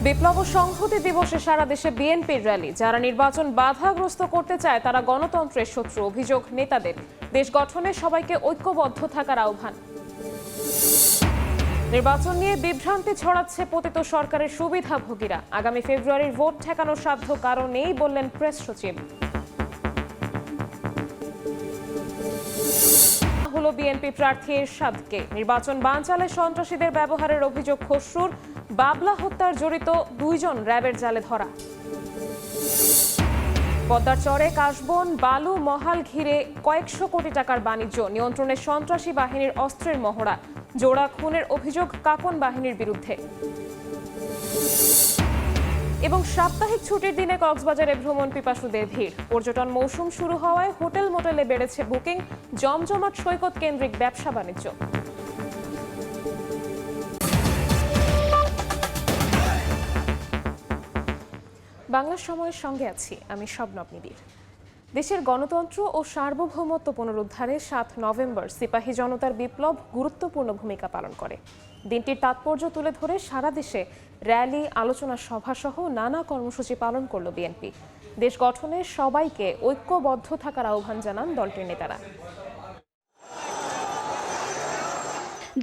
বিপ্লব ও সংহতি দিবসে সারা দেশে বিএনপির র্যালি। যারা নির্বাচন বাধাগ্রস্ত করতে চায় তারা গণতন্ত্রের শত্রু, অভিযোগ নেতাদের। দেশ গঠনে সবাইকে ঐক্যবদ্ধ থাকার আহ্বান। নির্বাচন নিয়ে বিভ্রান্তি ছড়াচ্ছে পতিত সরকারের সুবিধাভোগীরা। আগামী ফেব্রুয়ারির ভোট ঠেকানোর সাধ্য কারো নেই বললেন প্রেস সচিব। হলো বিএনপি প্রার্থী এরশাদকে। নির্বাচন বানচালে সন্ত্রাসীদের ব্যবহারের অভিযোগ খসরুর। বাবলা হত্যার জড়িত 2 জন র্যাবের জালে ধরা। পদ্মার চরে কাশবন বালু মহাল ঘিরে কয়েকশো কোটি টাকার বাণিজ্য। নিয়ন্ত্রণে সন্ত্রাসী বাহিনীর অস্ত্রের মহড়া। জোড়া খুনের অভিযোগ কাপন বাহিনীর বিরুদ্ধে। এবং সাপ্তাহিক ছুটির দিনে কক্সবাজারে ভ্রমণ পিপাসুদের ভিড়। পর্যটন মৌসুম শুরু হওয়ায় হোটেল মোটেলে বেড়েছে বুকিং। জমজমাট সৈকত কেন্দ্রিক ব্যবসা বাণিজ্য। বাংলা সময়ের সঙ্গে আছি আমি শবনব নিবিড়। দেশের গণতন্ত্র ও সার্বভৌমত্ব পুনরুদ্ধারে 7 নভেম্বর সিপাহী জনতার বিপ্লব গুরুত্বপূর্ণ ভূমিকা পালন করে। দিনটির তাৎপর্য তুলে ধরে সারা দেশে র্যালি, আলোচনা সভা সহ নানা কর্মসূচি পালন করল বিএনপি। দেশ গঠনে সবাইকে ঐক্যবদ্ধ থাকার আহ্বান জানান দলটির নেতারা।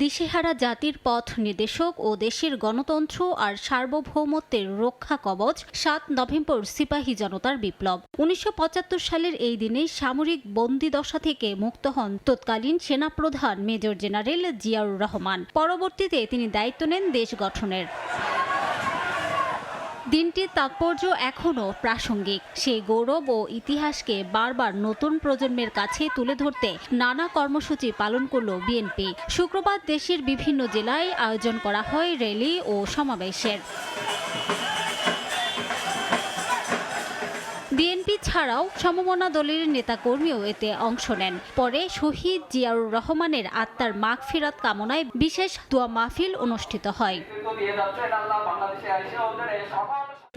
দিশেহারা জাতির পথ নির্দেশক ও দেশের গণতন্ত্র আর সার্বভৌমত্বের রক্ষা কবচ 7 নভেম্বর সিপাহী জনতার বিপ্লব। 1975 সালের এই দিনে সামরিক বন্দিদশা থেকে মুক্ত হন তৎকালীন সেনাপ্রধান মেজর জেনারেল জিয়াউর রহমান। পরবর্তীতে তিনি দায়িত্ব নেন দেশ গঠনের। দিনটির তাৎপর্য এখনও প্রাসঙ্গিক। সেই গৌরব ও ইতিহাসকে বারবার নতুন প্রজন্মের কাছে তুলে ধরতে নানা কর্মসূচি পালন করল বিএনপি। শুক্রবার দেশের বিভিন্ন জেলায় আয়োজন করা হয় র্যালি ও সমাবেশের। বিএনপি ছাড়াও সমমনা দলের নেতাকর্মীও এতে অংশ নেন। পরে শহীদ জিয়াউর রহমানের আত্মার মাগফিরাত কামনায় বিশেষ দোয়া মাহফিল অনুষ্ঠিত হয়।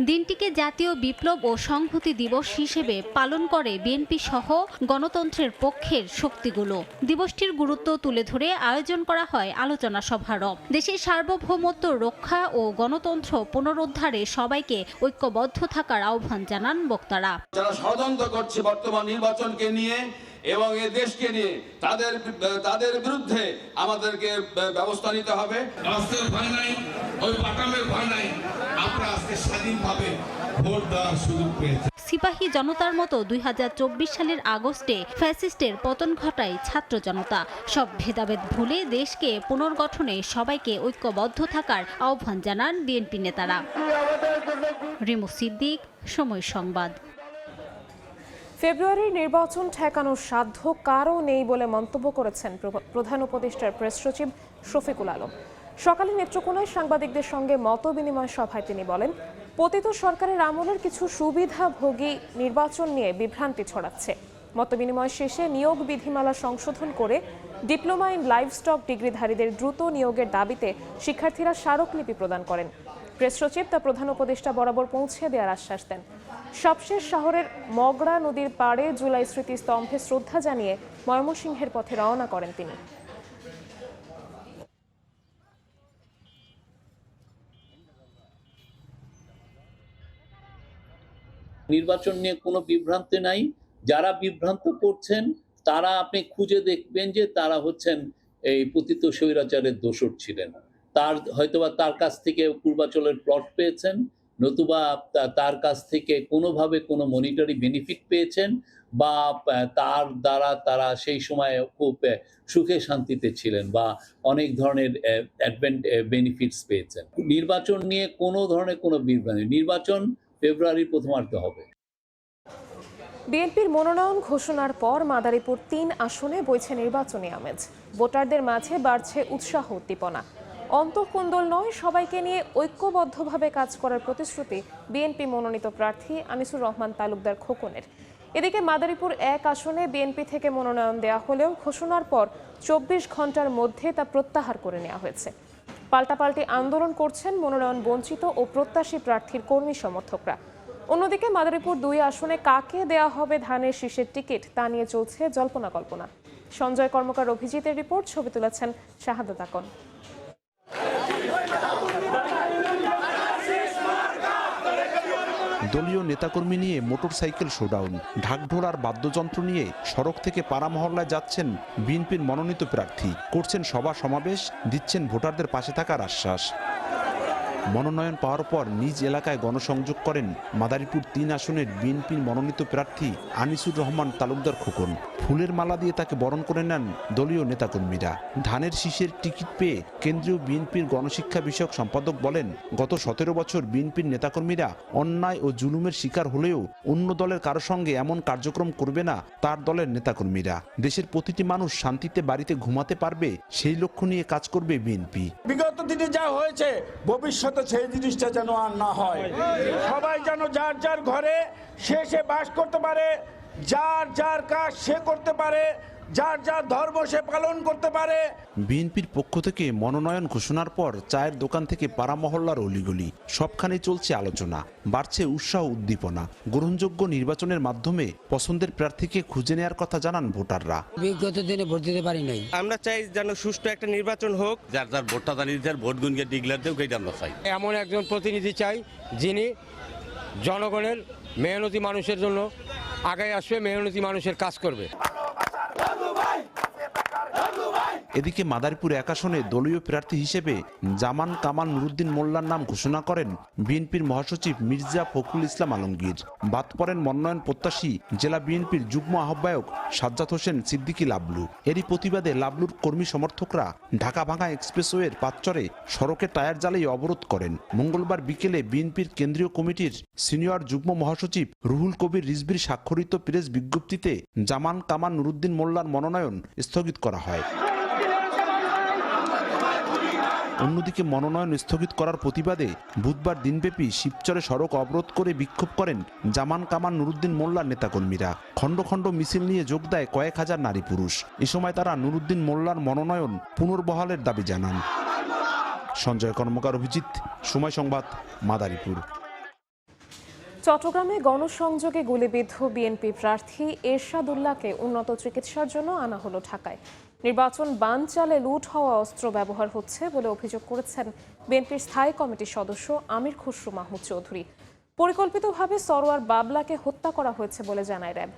দিনটিকে জাতীয় বিপ্লব ও সংহতি দিবস হিসেবে পালন করে বিএনপি সহ গণতন্ত্রের পক্ষের শক্তিগুলো। দিবসটির গুরুত্ব তুলে ধরে আয়োজন করা হয় আলোচনা সভারও। দেশের সার্বভৌমত্ব রক্ষা ও গণতন্ত্র পুনরুদ্ধারে সবাইকে ঐক্যবদ্ধ থাকার আহ্বান জানান বক্তারা। যারা ষড়যন্ত্র করছে বর্তমান নির্বাচনকে নিয়ে এবং এই দেশকে নিয়ে তাদের বিরুদ্ধে আমাদেরকে ব্যবস্থা নিতে হবে। রাষ্ট্রের ভয় নাই, ওই বাটামের ভয় নাই। আমরা আজকে স্বাধীনভাবে ভোট দেওয়ার সুযোগ পেয়েছি। সিপাহী জনতার মতো 2024 সালের আগস্টে ফ্যাসিস্টের পতন ঘটায় ছাত্র জনতা। সব ভেদাভেদ ভুলে দেশকে পুনর্গঠনে সবাইকে ঐক্যবদ্ধ থাকার আহ্বান জানান বিএনপি নেতারা। রিমু সিদ্দিক, সময় সংবাদ। ফেব্রুয়ারির নির্বাচন ঠেকানোর সাধ্য কারও নেই বলে মন্তব্য করেছেন প্রধান উপদেষ্টার প্রেস সচিব শফিকুল আলম। সকালে নেত্রকোনায় সাংবাদিকদের সঙ্গে মতবিনিময় সভায় তিনি বলেন, পতিত সরকারের আমলের কিছু সুবিধাভোগী নির্বাচন নিয়ে বিভ্রান্তি ছড়াচ্ছে। মতবিনিময় শেষে নিয়োগ বিধিমালা সংশোধন করে ডিপ্লোমা ইন লাইভস্টক ডিগ্রিধারীদের দ্রুত নিয়োগের দাবিতে শিক্ষার্থীরা স্মারকলিপি প্রদান করেন। প্রেস সচিব তা প্রধান উপদেষ্টা বরাবর পৌঁছে দেওয়ার আশ্বাস দেন। সবশেষ শহরের মগড়া নদীর পাড়ে জুলাই স্মৃতিস্তম্ভে শ্রদ্ধা জানিয়ে ময়মনসিংহের পথে রওনা করেন তিনি। নির্বাচন নিয়ে কোনো বিভ্রান্তি নাই। যারা বিভ্রান্ত করছেন তারা আপনি খুঁজে দেখবেন যে তারা হচ্ছেন এই পতিত স্বৈরাচারের দোসর ছিলেন। হয়তোবা তার কাছ থেকে পূর্বাচলের প্লট পেয়েছেন, নতুবা তার কাছ থেকে কোনোভাবে কোনো মনিটারি বেনিফিট পেয়েছেন, বা তার দ্বারা তারা সেই সময় খুব সুখে শান্তিতে ছিলেন বা অনেক ধরনের বেনিফিটস পেয়েছেন। নির্বাচন নিয়ে কোনো ধরনের কোনো বিভ্রান্তি। নির্বাচন ফেব্রুয়ারির প্রথমার্ধে হবে। বিএনপির মনোনয়ন ঘোষণার পর মাদারীপুর 3 আসনে বইছে নির্বাচনী আমেজ। ভোটারদের মাঝে বাড়ছে উৎসাহ উদ্দীপনা। অন্তঃকোন্দল নয়, সবাইকে নিয়ে ঐক্যবদ্ধভাবে কাজ করার প্রতিশ্রুতি বিএনপি মনোনীত প্রার্থী আনিসুর রহমান তালুকদার খোকনের। এদিকে মাদারীপুর 1 আসনে বিএনপি থেকে মনোনয়ন দেওয়া হলেও ঘোষণার পর 24 ঘন্টার মধ্যে তা প্রত্যাহার করে নেওয়া হয়েছে। পাল্টাপাল্টি আন্দোলন করছেন মনোনয়ন বঞ্চিত ও প্রত্যাশী প্রার্থীর কর্মী সমর্থকরা। অন্যদিকে মাদারীপুর 2 আসনে কাকে দেয়া হবে ধানের শীষের টিকিট তা নিয়ে চলছে জল্পনা কল্পনা। সঞ্জয় কর্মকার অভিজিতের রিপোর্ট, ছবি তুলেছেন শাহাদাত আকন। দলীয় নেতাকর্মী নিয়ে মোটরসাইকেল শোডাউন, ঢাকঢোল আর বাদ্যযন্ত্র নিয়ে সড়ক থেকে পাড়া মহল্লায় যাচ্ছেন বিএনপির মনোনীত প্রার্থী, করছেন সভা সমাবেশ, দিচ্ছেন ভোটারদের পাশে থাকার আশ্বাস। মনোনয়ন পাওয়ার পর নিজ এলাকায় গণসংযোগ করেন মাদারীপুর ৩ আসনের বিএনপির মনোনীত প্রার্থী আনিসুর রহমান তালুকদার খোকন। ফুলের মালা দিয়ে তাকে বরণ করে নেন দলীয় নেতাকর্মীরা। ধানের শীষের টিকিট পেয়ে কেন্দ্রীয় বিএনপির গণশিক্ষা বিষয়ক সম্পাদক বলেন, গত ১৭ বছর বিএনপির নেতাকর্মীরা অন্যায় ও জুলুমের শিকার হলেও অন্য দলের কারো সঙ্গে এমন কার্যক্রম করবে না তার দলের নেতাকর্মীরা। দেশের প্রতিটি মানুষ শান্তিতে বাড়িতে ঘুমাতে পারবে, সেই লক্ষ্য নিয়ে কাজ করবে বিএনপি। বিগত দিনে যা হয়েছে ভবিষ্যতে সেই জিনিসটা যেন আর না হয়। সবাই যেন যার যার ঘরে সে বাস করতে পারে, যার যার কাজ সে করতে পারে, যার যার ধর্ম সে পালন করতে পারে। বিএনপির পক্ষ থেকে মনোনয়ন ঘোষণার পর চায়ের দোকান থেকে পাড়া মহল্লার অলিগলি সবখানে চলছে আলোচনা, বাড়ছে উৎসাহ উদ্দীপনা। গ্রহণযোগ্য নির্বাচনের মাধ্যমে পছন্দের প্রার্থীকে খুঁজে নেওয়ার কথা জানান ভোটাররা। বিগত দিনে ভোট দিতে পারি নাই, আমরা চাই যেন সুষ্ঠু একটা নির্বাচন হোক, যার যার ভোটটা জানিয়ে যার ভোট গুনকে ডিক্লেয়ার দেব, এটা আমরা চাই। এমন একজন প্রতিনিধি চাই যিনি জনগণের মেহনতি মানুষের জন্য আগে আসবে, মেহনতি মানুষের কাজ করবে। এদিকে মাদারীপুর ১ আসনে দলীয় প্রার্থী হিসেবে জামান কামাল নুরুদ্দিন মোল্লার নাম ঘোষণা করেন বিএনপির মহাসচিব মির্জা ফখরুল ইসলাম আলমগীর। বাদ পড়েন মনোনয়ন প্রত্যাশী জেলা বিএনপির যুগ্ম আহ্বায়ক সাজ্জাদ হোসেন সিদ্দিকী লাবলু। এরই প্রতিবাদে লাবলুর কর্মী সমর্থকরা ঢাকা ভাঙা এক্সপ্রেসওয়ের পাঁচচরে সড়কে টায়ার জ্বালিয়ে অবরোধ করেন। মঙ্গলবার বিকেলে বিএনপির কেন্দ্রীয় কমিটির সিনিয়র যুগ্ম মহাসচিব রুহুল কবির রিজভির স্বাক্ষরিত প্রেস বিজ্ঞপ্তিতে জামান কামাল নুরুদ্দিন মোল্লার মনোনয়ন স্থগিত করা হয়। অন্যদিকে মনোনয়ন স্থগিত করার প্রতিবাদে বুধবার দিনব্যাপী শিবচরে সড়ক অবরোধ করে বিক্ষোভ করেন জামান কামাল নুরুদ্দিন মোল্লার নেতাকর্মীরা। খণ্ড খণ্ড মিছিল নিয়ে যোগ দেয় কয়েক হাজার নারী পুরুষ। এ সময় তারা নুরুদ্দিন মোল্লার মনোনয়ন পুনর্বহালের দাবি জানান। সঞ্জয় কর্মকার, অভিজিৎ, সময় সংবাদ, মাদারীপুর। চট্টগ্রামে গণসংযোগে গুলিবিদ্ধ বিএনপি প্রার্থী এরশাদ উল্লাহকে উন্নত চিকিৎসার জন্য আনা হলো ঢাকায়। নির্বাচন বানচালে লুট হওয়া অস্ত্র ব্যবহার হচ্ছে বলে অভিযোগ করেছেন বিএনপির স্থায়ী কমিটির সদস্য আমির খসরু মাহমুদ চৌধুরী। পরিকল্পিতভাবে সরোয়ার বাবলাকে হত্যা করা হয়েছে বলে জানায় র্যাব।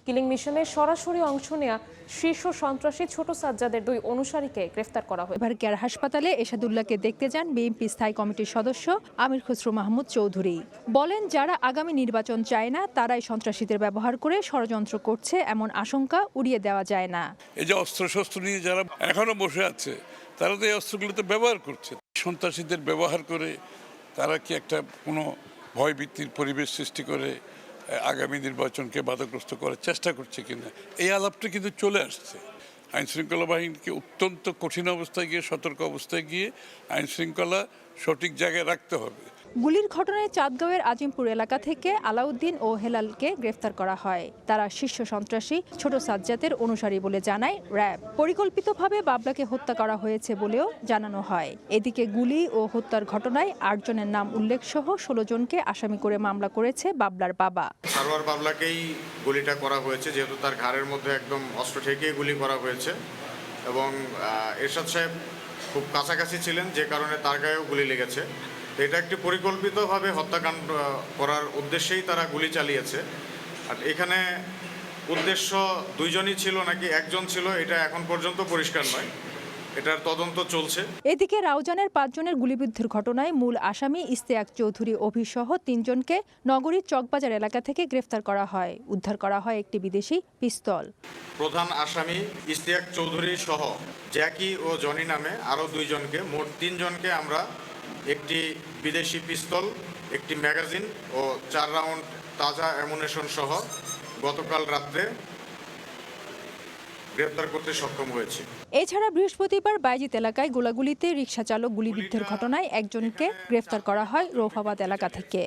কিলিং মিশনে সরাসরি অংশ নেয়া শীর্ষ সন্ত্রাসী ছোট সাজ্জাদের 2 অনুসারীকে গ্রেফতার করা হয়েছে। এবার কেয়ার হাসপাতালে এরশাদুল্লাহকে দেখতে যান বিএনপি স্থায়ী কমিটির সদস্য আমির খসরু মাহমুদ চৌধুরী। বলেন, যারা আগামী নির্বাচন চায় না তারাই সন্ত্রাসীদের ব্যবহার করে ষড়যন্ত্র করছে, এমন আশঙ্কা উড়িয়ে দেওয়া যায় না। এই যে অস্ত্রশস্ত্র নিয়ে যারা এখনো বসে আছে তারা তো এই অস্ত্রগুলোতে ব্যবহার করছে। সন্ত্রাসীদের ব্যবহার করে তারা কি একটা কোনো ভয়ভীতির পরিবেশ সৃষ্টি করে আগামী নির্বাচনকে বাধাগ্রস্ত করার চেষ্টা করছে কিনা, এই আলাপটা কিন্তু চলে আসছে। আইন শৃঙ্খলা বাহিনীকে অত্যন্ত কঠিন অবস্থায় গিয়ে, সতর্ক অবস্থায় গিয়ে আইন শৃঙ্খলা সঠিক জায়গায় রাখতে হবে। গুলির ঘটনায় চাঁদগাঁওয়ের আজিমপুর এলাকা থেকে আলাউদ্দিন ও হেলালকে গ্রেফতার করা হয়। তারা শীর্ষ সন্ত্রাসী ছোট সাজ্জাদের অনুসারী বলে জানায় র্যাব। পরিকল্পিতভাবে বাবলাকে হত্যা করা হয়েছে বলেও জানানো হয়। এদিকে গুলি ও হত্যার ঘটনায় 8 জনের নাম উল্লেখ সহ 16 জনকে আসামি করে মামলা করেছে বাবলার বাবা। সরোয়ার বাবলাকেই গুলিটা করা হয়েছে, যেহেতু তার ঘাড়ের মধ্যে একদম অস্ত্র ঠেকিয়ে গুলি করা হয়েছে এবং এরশাদ সাহেব খুব কাছাকাছি ছিলেন, যে কারণে তার গায়েও গুলি লেগেছে। এটা একটি পরিকল্পিতভাবে হত্যাকাণ্ড করার উদ্দেশ্যেই তারা গুলি চালিয়েছে। আর এখানে উদ্দেশ্য 2 জনই ছিল নাকি 1 জন ছিল এটা এখন পর্যন্ত পরিষ্কার নয়, এটার তদন্ত চলছে। এদিকে রাউজানের 5 জনের গুলিবিদ্ধের ঘটনায় মূল আসামি ইস্তেয়াক চৌধুরী অভিসহ 3 জনকে নগরীর চকবাজার এলাকা থেকে গ্রেফতার করা হয়। উদ্ধার করা হয় একটি বিদেশি পিস্তল। প্রধান আসামি ইস্তেয়াক চৌধুরী সহ জ্যাকি ও জনি নামে আরও 2 জনকে, মোট 3 জনকে আমরা একটি বিদেশি পিস্তল, একটি ম্যাগাজিন ও 4 রাউন্ড তাজা অ্যামুনেশন সহ গতকাল রাত্রে গ্রেফতার করতে সক্ষম হয়েছে। এছাড়া বৃহস্পতিবার বাইজিত এলাকায় গোলাগুলিতে রিকশা চালক গুলিবিদ্ধের ঘটনায় 1 জনকে গ্রেফতার করা হয় রৌফাবাদ এলাকা থেকে।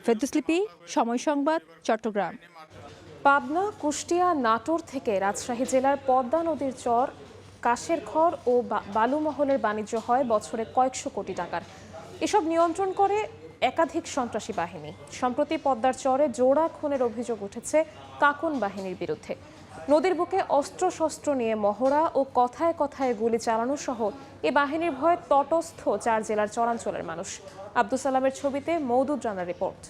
ফেরদৌস লিপি, সময় সংবাদ, চট্টগ্রাম। পাবনা, কুষ্টিয়া, নাটোর থেকে রাজশাহী জেলার পদ্মা নদীর চর কাশেরখড় ও বালুমহলের বাণিজ্য হয় বছরে কয়েকশো কোটি টাকার। এসব নিয়ন্ত্রণ করে একাধিক সন্ত্রাসী বাহিনী। সম্প্রতি পদ্মার চরে জোড়া খুনের অভিযোগ উঠেছে কাকুন বাহিনীর বিরুদ্ধে। নদীর বুকে অস্ত্রশস্ত্র নিয়ে মহড়া ও কথায় কথায় গুলি চালানো সহ এ বাহিনীর ভয়ে তটস্থ 4 জেলার চরাঞ্চলের মানুষ। আব্দুল সালামের ছবিতে মওদুদ রানার রিপোর্ট।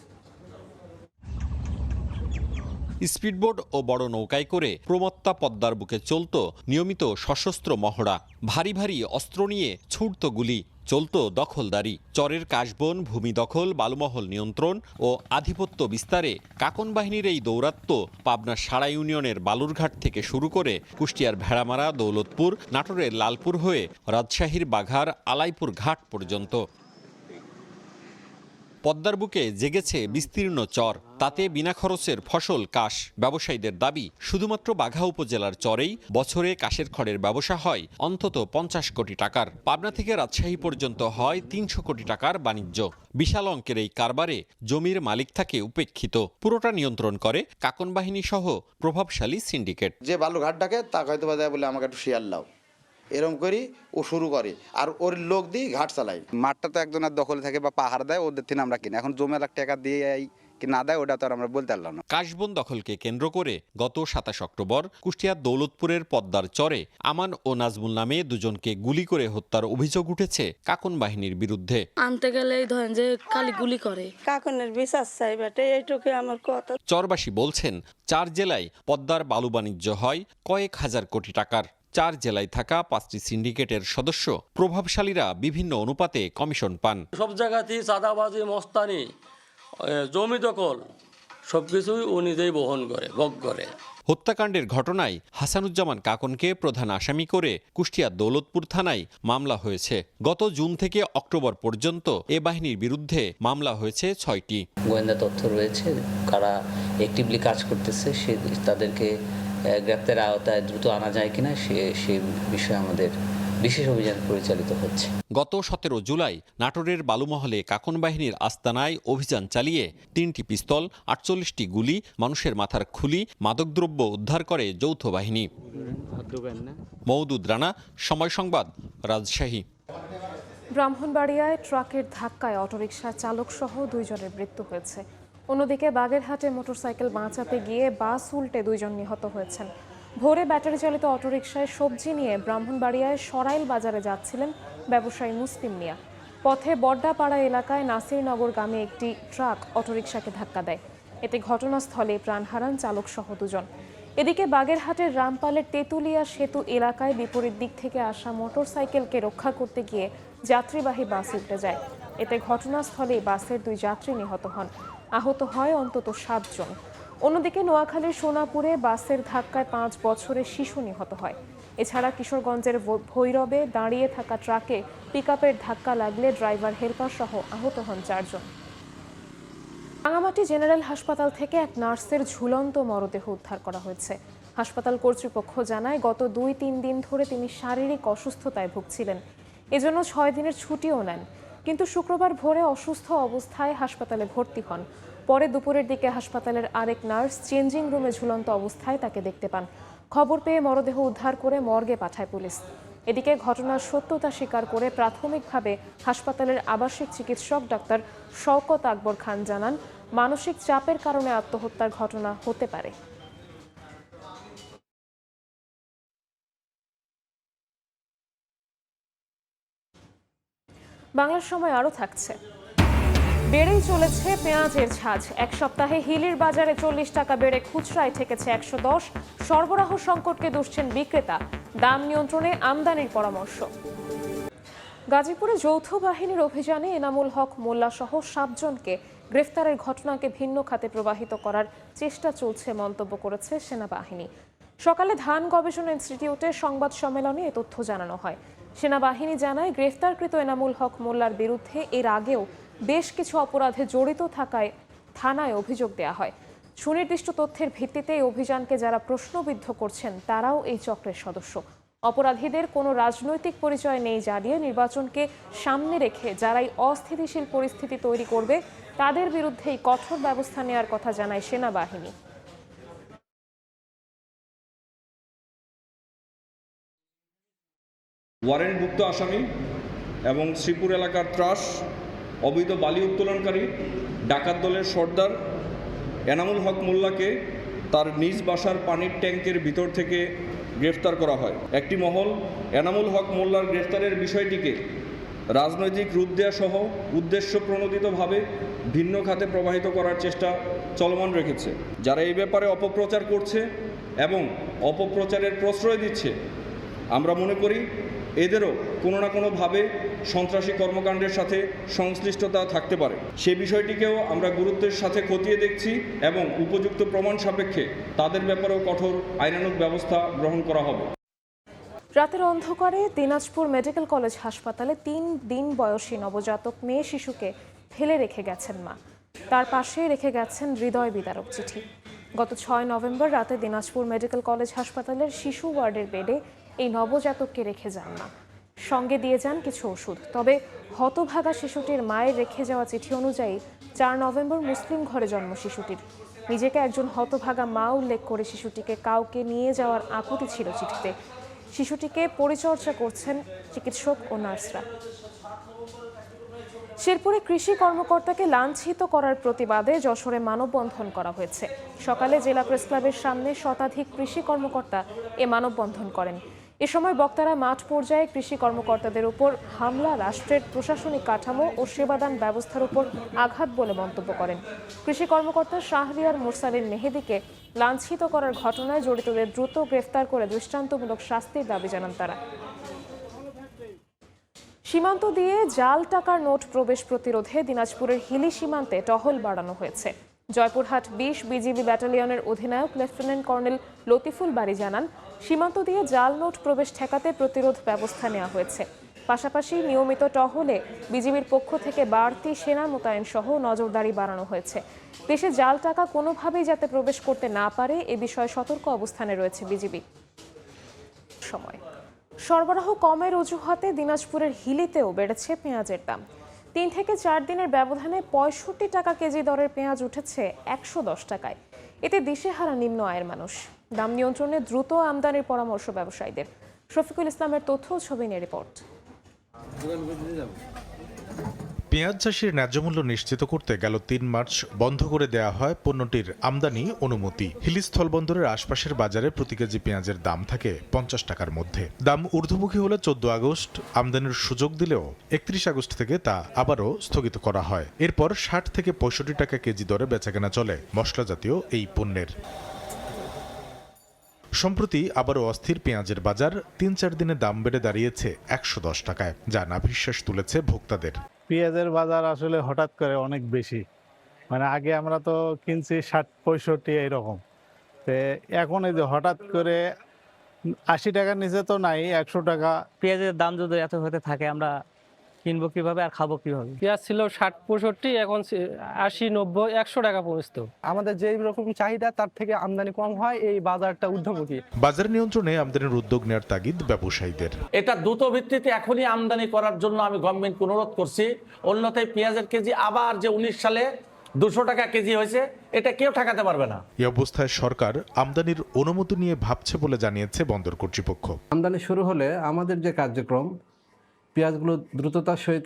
স্পিডবোট ও বড় নৌকায় করে প্রমত্তা পদ্মার বুকে চলত নিয়মিত সশস্ত্র মহড়া। ভারী ভারী অস্ত্র নিয়ে ছুটত গুলি, চলত দখলদারি। চরের কাশবন, ভূমি দখল, বালুমহল নিয়ন্ত্রণ ও আধিপত্য বিস্তারে কাকন বাহিনীর এই দৌরাত্ম্য পাবনার সাড়া ইউনিয়নের বালুরঘাট থেকে শুরু করে কুষ্টিয়ার ভেড়ামারা, দৌলতপুর, নাটোরের লালপুর হয়ে রাজশাহীর বাঘার আলাইপুর ঘাট পর্যন্ত। পদ্মার বুকে জেগেছে বিস্তীর্ণ চর, তাতে বিনা খরচের ফসল কাশ। ব্যবসায়ীদের দাবি, শুধুমাত্র বাঘা উপজেলার চরেই বছরে কাশের খড়ের ব্যবসা হয় অন্তত 50 কোটি টাকার। পাবনা থেকে রাজশাহী পর্যন্ত হয় 300 কোটি টাকার বাণিজ্য। বিশাল অঙ্কের এই কারবারে জমির মালিক থাকে উপেক্ষিত। পুরোটা নিয়ন্ত্রণ করে কাকন বাহিনী সহ প্রভাবশালী সিন্ডিকেট। যে বালুঘাট ডাকে তা হয়তো বলে আমাকে একটু শিয়াল লাও, এরম করি ও শুরু করে, আর ওর লোক দিয়ে ঘাট চালাই। মাঠটা তো একজনের দখলে থাকে বা পাহাড় দেয়, ওদের থেকে আমরা কিনি। এখন জমি 1 লাখ টাকা দিয়ে কি না দেয় ওটা তো আর আমরা বলতে পারলাম না। কাশবন দখলকে কেন্দ্র করে গত 27 অক্টোবর কুষ্টিয়ার দৌলতপুরের পদ্মার চরে আমান ও নাজমুল নামে দুজনকে গুলি করে হত্যার অভিযোগ উঠেছে কাকন বাহিনীর বিরুদ্ধে। আনতে গেলেই ধরেন যে খালি গুলি করে। কাকনের বিচার চাই বেটে, এইটুকু আমার কথা। চরবাসী বলছেন, 4 জেলায় পদ্মার বালু বাণিজ্য হয় কয়েক হাজার কোটি টাকার। 4 জেলায় থাকা 5টি সিন্ডিকেটের সদস্য প্রভাবশালীরা বিভিন্ন অনুপাতে কমিশন পান। সব জায়গাতেই চাঁদাবাজি, মস্তানি, জমি দখল সবকিছুই ও নিজেই বহন করে, ভোগ করে। হত্যাকাণ্ডের ঘটনায় হাসানুজ্জামান কাকনকে প্রধান আসামি করে কুষ্টিয়ার দৌলতপুর থানায় মামলা হয়েছে। গত জুন থেকে অক্টোবর পর্যন্ত এ বাহিনীর বিরুদ্ধে মামলা হয়েছে 6টি। গোয়েন্দা তথ্য রয়েছে, কারা অ্যাক্টিভলি কাজ করতেছে, তাদেরকে গ্রেপ্তারের আওতায় দ্রুত আনা যায় কিনা সে বিষয়ে আমাদের বিশেষ অভিযান পরিচালিত হচ্ছে। গত 17 জুলাই নাটোরের বালুমহলে কাকন বাহিনীর আস্তানায় অভিযান চালিয়ে 3টি পিস্তল, 48টি গুলি, মানুষের মাথার খুলি, মাদকদ্রব্য উদ্ধার করে যৌথ বাহিনী। মওদুদ রানা, সময় সংবাদ, রাজশাহী। ব্রাহ্মণবাড়িয়ায় ট্রাকের ধাক্কায় অটোরিকশার চালক সহ 2 জনের মৃত্যু হয়েছে। অন্যদিকে বাগেরহাটে মোটরসাইকেল বাঁচাতে গিয়ে বাস উল্টে 2 জন নিহত হয়েছেন। ভোরে ব্যাটারি চালিত অটোরিকশায় সবজি নিয়ে ব্রাহ্মণবাড়িয়ায় সরাইল বাজারে যাচ্ছিলেন ব্যবসায়ী মুসলিম মিয়া। পথে বড্ডাপাড়া এলাকায় নাসিরনগরগামী একটি ট্রাক অটোরিকশাকে ধাক্কা দেয়। এতে ঘটনাস্থলে প্রাণ হারান চালক সহ 2 জন। এদিকে বাগেরহাটের রামপালের তেঁতুলিয়া সেতু এলাকায় বিপরীত দিক থেকে আসা মোটরসাইকেলকে রক্ষা করতে গিয়ে যাত্রীবাহী বাস উল্টে যায়। এতে ঘটনাস্থলেই বাসের 2 যাত্রী নিহত হন। আহত হয় অন্তত 7 জন। অন্যদিকে নোয়াখালীর সোনাপুরে বাসের ধাক্কায় 5 বছরের শিশু নিহত হয়। এছাড়া কিশোরগঞ্জের ভৈরবে দাঁড়িয়ে থাকা ট্রাকে পিকআপের ধাক্কা লাগলে ড্রাইভার হেলপার সহ আহত হন 4 জন। রাঙামাটি জেনারেল হাসপাতাল থেকে এক নার্সের ঝুলন্ত মরদেহ উদ্ধার করা হয়েছে। হাসপাতাল কর্তৃপক্ষ জানায়, গত 2-3 দিন ধরে তিনি শারীরিক অসুস্থতায় ভুগছিলেন, এজন্য 6 দিনের ছুটিও নেন। কিন্তু শুক্রবার ভোরে অসুস্থ অবস্থায় হাসপাতালে ভর্তি হন। পরে দুপুরের দিকে হাসপাতালের আরেক নার্স চেঞ্জিং রুমে ঝুলন্ত অবস্থায় তাকে দেখতে পান। খবর পেয়ে মরদেহ উদ্ধার করে মর্গে পাঠায় পুলিশ। এদিকে ঘটনার সত্যতা স্বীকার করে প্রাথমিকভাবে হাসপাতালের আবাসিক চিকিৎসক ডাক্তার শওকত আকবর খান জানান, মানসিক চাপের কারণে আত্মহত্যার ঘটনা হতে পারে। বাংলার সময় আরও থাকছে। বেড়েই চলেছে পেঁয়াজের ঝাঁজ। 1 সপ্তাহে হিলির বাজারে 40 টাকা বেড়ে খুচরায় ঠেকেছে 110। সরবরাহ সংকটকে দুষছেন বিক্রেতা। দাম নিয়ন্ত্রণে আমদানির পরামর্শ। গাজীপুরে যৌথ বাহিনীর অভিযানে এনামুল হক মোল্লা সহ 7 জনকে গ্রেফতারের ঘটনাকে ভিন্ন খাতে প্রবাহিত করার চেষ্টা চলছে মন্তব্য করেছে সেনাবাহিনী। সকালে ধান গবেষণা ইনস্টিটিউটে সংবাদ সম্মেলনে এ তথ্য জানানো হয়। সেনাবাহিনী জানায়, গ্রেফতারকৃত এনামুল হক মোল্লার বিরুদ্ধে এর আগেও বেশ কিছু অপরাধে জড়িত থাকায় থানায় অভিযোগ দেওয়া হয়। সুনির্দিষ্ট তথ্যের ভিত্তিতে এই অভিযানকে যারা প্রশ্নবিদ্ধ করছেন তারাও এই চক্রের সদস্য। অপরাধীদের কোনো রাজনৈতিক পরিচয় নেই জানিয়ে নির্বাচনকে সামনে রেখে যারাই অস্থিতিশীল পরিস্থিতি তৈরি করবে তাদের বিরুদ্ধেই কঠোর ব্যবস্থা নেওয়ার কথা জানায় সেনাবাহিনী। ওয়ারেন্টভুক্ত আসামি এবং শ্রীপুর এলাকার ত্রাস অবৈধ বালি উত্তোলনকারী ডাকাত দলের সর্দার এনামুল হক মোল্লাকে তার নিজ বাসার পানির ট্যাঙ্কের ভিতর থেকে গ্রেফতার করা হয়। একটি মহল এনামুল হক মোল্লার গ্রেফতারের বিষয়টিকে রাজনৈতিক রূপ দেওয়া সহ উদ্দেশ্য প্রণোদিতভাবে ভিন্ন খাতে প্রবাহিত করার চেষ্টা চলমান রেখেছে। যারা এই ব্যাপারে অপপ্রচার করছে এবং অপপ্রচারের প্রশ্রয় দিচ্ছে, আমরা মনে করি এদেরও কোনো না কোনোভাবে সন্ত্রাসী কর্মকাণ্ডের সাথে সংশ্লিষ্টতা থাকতে পারে। সেই বিষয়টিকেও আমরা গুরুত্বের সাথে খতিয়ে দেখছি এবং উপযুক্ত প্রমাণ সাপেক্ষে তাদের ব্যাপারেও কঠোর আইনানুগ ব্যবস্থা গ্রহণ করা হবে। রাতের অন্ধকারে দিনাজপুর মেডিকেল কলেজ হাসপাতালে 3 দিন বয়সী নবজাতক মেয়ে শিশুকে ফেলে রেখে গেছেন মা। তার পাশেই রেখে গেছেন হৃদয় বিদারক চিঠি। গত 6 নভেম্বর রাতে দিনাজপুর মেডিকেল কলেজ হাসপাতালের শিশু ওয়ার্ডের বেডে এই নবজাতককে রেখে যান মা। সঙ্গে দিয়ে যান কিছু ওষুধ। তবে হতভাগা শিশুটির মায়ের রেখে যাওয়া চিঠি অনুযায়ী 4 নভেম্বর মুসলিম ঘরে জন্ম শিশুটির। নিজেকে একজন হতভাগা মা উল্লেখ করে শিশুটিকে কাউকে নিয়ে যাওয়ার আকুতি ছিল চিঠিতে। শিশুটিকে পরিচর্যা করছেন চিকিৎসক ও নার্সরা। শেরপুরে কৃষি কর্মকর্তাকে লাঞ্ছিত করার প্রতিবাদে যশোরে মানববন্ধন করা হয়েছে। সকালে জেলা প্রেস ক্লাবের সামনে শতাধিক কৃষি কর্মকর্তা এ মানববন্ধন করেন। এ সময় বক্তারা মাঠ পর্যায়ে কৃষি কর্মকর্তাদের উপর হামলা রাষ্ট্রের প্রশাসনিক কাঠামো ও সেবাদান ব্যবস্থার উপর আঘাত বলে মন্তব্য করেন। কৃষি কর্মকর্তা শাহরিয়ার মুরসালিন মেহেদীকে লাঞ্ছিত করার ঘটনায় জড়িতদের দ্রুত গ্রেফতার করে দৃষ্টান্তমূলক শাস্তির দাবি জানান তারা। সীমান্ত দিয়ে জাল টাকার নোট প্রবেশ প্রতিরোধে দিনাজপুরের হিলি সীমান্তে টহল বাড়ানো হয়েছে। জয়পুরহাট 20 বিজিবি ব্যাটালিয়নের অধিনায়ক লেফটেন্যান্ট কর্নেল লতিফুল বারী জানান, সীমান্ত দিয়ে জাল নোট প্রবেশ ঠেকাতে প্রতিরোধ ব্যবস্থা নেওয়া হয়েছে। পাশাপাশি নিয়মিত টহলে বিজিবির পক্ষ থেকে বাড়তি সেনা মোতায়েন সহ নজরদারি বাড়ানো হয়েছে। দেশে জাল টাকা কোনোভাবেই যাতে প্রবেশ করতে না পারে এ বিষয়ে সতর্ক অবস্থানে রয়েছে বিজিবি। সময় সরবরাহ কমের অজুহাতে দিনাজপুরের হিলিতেও বেড়েছে পেঁয়াজের দাম। 3 থেকে 4 দিনের ব্যবধানে 65 টাকা কেজি দরের পেঁয়াজ উঠেছে 110 টাকায়। এতে দিশেহারা নিম্ন আয়ের মানুষ। দাম নিয়ন্ত্রণে দ্রুত আমদানির পরামর্শ ব্যবসায়ীদের। শফিকুল ইসলামের তথ্য ও ছবি নিয়ে রিপোর্ট। পেঁয়াজ চাষির ন্যায্য মূল্য নিশ্চিত করতে গেল 3 মার্চ বন্ধ করে দেয়া হয় পণ্যটির আমদানি অনুমতি। হিলি স্থলবন্দরের আশপাশের বাজারে প্রতি কেজি পেঁয়াজের দাম থাকে 50 টাকার মধ্যে। দাম ঊর্ধ্বমুখী হলে 14 আগস্ট আমদানির সুযোগ দিলেও 31 আগস্ট থেকে তা আবারও স্থগিত করা হয়। এরপর 60 থেকে 65 টাকা কেজি দরে বেচাকেনা চলে মশলা জাতীয় এই পণ্যের। সম্প্রতি আবারও অস্থির পেঁয়াজের বাজার। 3-4 দিনে দাম বেড়ে দাঁড়িয়েছে 110 টাকায়, যা নাভিশ্বাস তুলেছে ভোক্তাদের। পেঁয়াজের বাজার আসলে হঠাৎ করে অনেক বেশি, মানে আগে আমরা তো কিনছি 60-65 এরকম, তো এখন এই যে হঠাৎ করে 80 টাকার নিচে তো নাই, 100 টাকা। পেঁয়াজের দাম যদি এত হতে থাকে আমরা কিনবো কিভাবে আর খাবো কিভাবে? পেঁয়াজ ছিল 60-65, এখন 80-90-100 টাকা পৌঁছতো। আমাদের যেই রকম চাহিদা তার থেকে আমদানি কম হয়, এই বাজারটা ঊর্ধ্বমুখী। বাজার নিয়ন্ত্রণে আমদানির উদ্যোগ নেওয়ার তাগিদ ব্যবসায়ীদের। এটা দ্রুত ভিত্তিতে এখনই আমদানি করার জন্য আমি গভর্নমেন্টকে অনুরোধ করছি। অন্যথায় পেঁয়াজের কেজি আবার যে 19 সালে 200 টাকা কেজি হয়েছে, এটা কেউ ঠেকাতে পারবে না। এই অবস্থায় সরকার আমদানির অনুমতি নিয়ে ভাবছে বলে জানিয়েছে বন্দর কর্তৃপক্ষ। আমদানি শুরু হলে আমাদের যে কার্যক্রম, পেঁয়াজগুলো দ্রুততার সহিত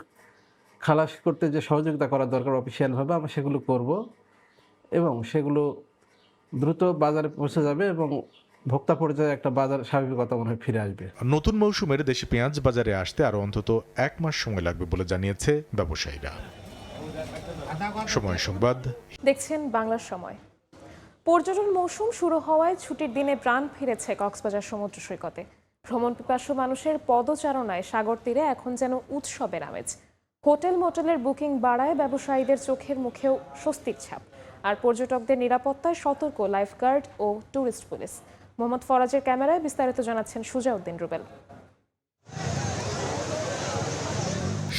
খালাস করতে যে সহযোগিতা করা দরকার অফিসিয়ালভাবে, আমরা সেগুলো করব এবং সেগুলো দ্রুত বাজারে পৌঁছে যাবে এবং ভোক্তা পর্যায়ে একটা বাজার স্বাভাবিকতা মনে হয় ফিরে আসবে। নতুন মৌসুমের দেশি পেঁয়াজ বাজারে আসতে আরও অন্তত 1 মাস সময় লাগবে বলে জানিয়েছে ব্যবসায়ীরা। সময় সংবাদ দেখছেন বাংলার সময়। পর্যটন মৌসুম শুরু হওয়ায় ছুটির দিনে প্রাণ ফিরেছে কক্সবাজার সমুদ্র সৈকতে। ভ্রমণ পিপাসু মানুষের পদচারণায় সাগর তীরে এখন যেন উৎসবের আমেজ। হোটেল মোটেলের বুকিং বাড়ায় ব্যবসায়ীদের চোখের মুখেও স্বস্তির ছাপ। আর পর্যটকদের নিরাপত্তায় সতর্ক লাইফগার্ড ও ট্যুরিস্ট পুলিশ। মোহাম্মদ ফরাজের ক্যামেরায় বিস্তারিত জানাচ্ছেন সুজাউদ্দিন রুবেল।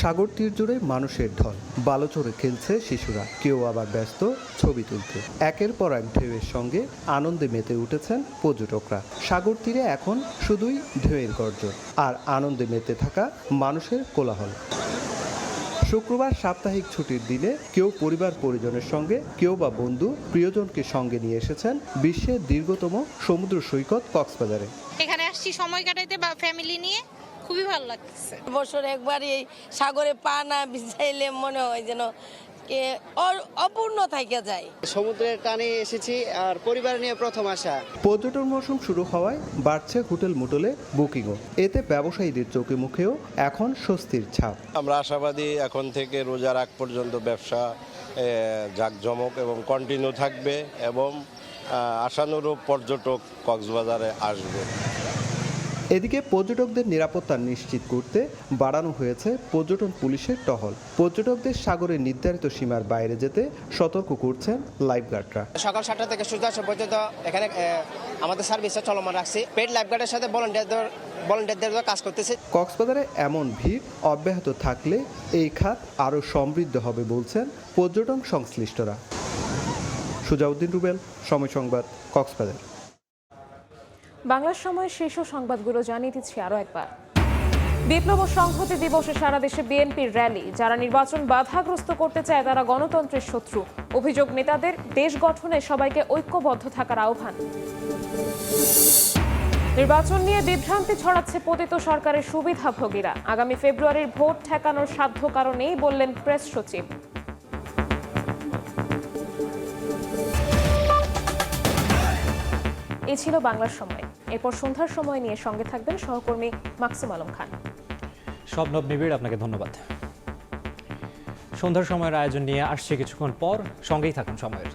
সাগর তীর জুড়ে মানুষের ঢল, বালুচরে খেলছে শিশুরা, কেউ আবার ব্যস্ত ছবি তুলতে। একের পর এক ঢেউয়ের সঙ্গে আনন্দে মেতে উঠেছেন পর্যটকরা। সাগর তীরে এখন শুধুই ঢেউয়ের গর্জন আর আনন্দে মেতে থাকা মানুষের কোলাহল। শুক্রবার সাপ্তাহিক ছুটির দিনে কেউ পরিবার পরিজনের সঙ্গে, কেউ বা বন্ধু প্রিয়জনকে সঙ্গে নিয়ে এসেছেন বিশ্বের দীর্ঘতম সমুদ্র সৈকত কক্সবাজারে। এখানে আসছি সময় কাটাইতে বা ফ্যামিলি নিয়ে, খুবই ভালো লাগছে। বছর একবার এই সাগরে পা না ভিজাইলে মনে হয় যেন অপূর্ণ থেকে যায়। সমুদ্রের টানে এসেছি আর পরিবার নিয়ে প্রথম আসা। পর্যটন মৌসুম শুরু হওয়ায় বাড়ছে হোটেল মোটেলে বুকিংও। এতে ব্যবসায়ীদের চোখে মুখেও এখন স্বস্তির ছাপ। আমরা আশাবাদী এখন থেকে রোজার আগ পর্যন্ত ব্যবসা জাঁকজমক এবং কন্টিনিউ থাকবে এবং আশানুরূপ পর্যটক কক্সবাজারে আসবে। এদিকে পর্যটকদের নিরাপত্তা নিশ্চিত করতে বাড়ানো হয়েছে পর্যটন পুলিশের টহল। পর্যটকদের সাগরের নির্ধারিত সীমার বাইরে যেতে সতর্ক করছেন লাইফগার্ডরা। সকাল 7টা থেকে সূর্য আসা পর্যন্ত এখানে আমাদের সার্ভিসটা চলমান রাখছি। পেড লাইফগার্ডের সাথে ভলান্টিয়ারদের কাজ করতেছে। কক্সবাজারে এমন ভিড় অব্যাহত থাকলে এই খাত আরও সমৃদ্ধ হবে বলছেন পর্যটন সংশ্লিষ্টরা। সুজাউদ্দিন রুবেল, সময় সংবাদ, কক্সবাজার। বাংলার সময় শীর্ষ সংবাদগুলো জানিয়ে দিচ্ছি আরও একবার। বিপ্লব ও সংহতি দিবসে সারা দেশে বিএনপির র্যালি। যারা নির্বাচন বাধাগ্রস্ত করতে চায় তারা গণতন্ত্রের শত্রু। অভিযোগ নেতাদের, দেশ গঠনে সবাইকে ঐক্যবদ্ধ থাকার আহ্বান। নির্বাচন নিয়ে বিভ্রান্তি ছড়াচ্ছে পতিত সরকারের সুবিধাভোগীরা। আগামী ফেব্রুয়ারির ভোট ঠেকানোর সাধ্য কারণেই বললেন প্রেস সচিব। এই ছিল বাংলার সময়। এরপর সন্ধ্যার সময় নিয়ে সঙ্গে থাকবেন সহকর্মী মাকসুম আলম খান। শবনব নিবিড়, আপনাকে ধন্যবাদ। সন্ধ্যার সময়ের আয়োজন নিয়ে আসছে কিছুক্ষণ পর, সঙ্গেই থাকুন সময়ের।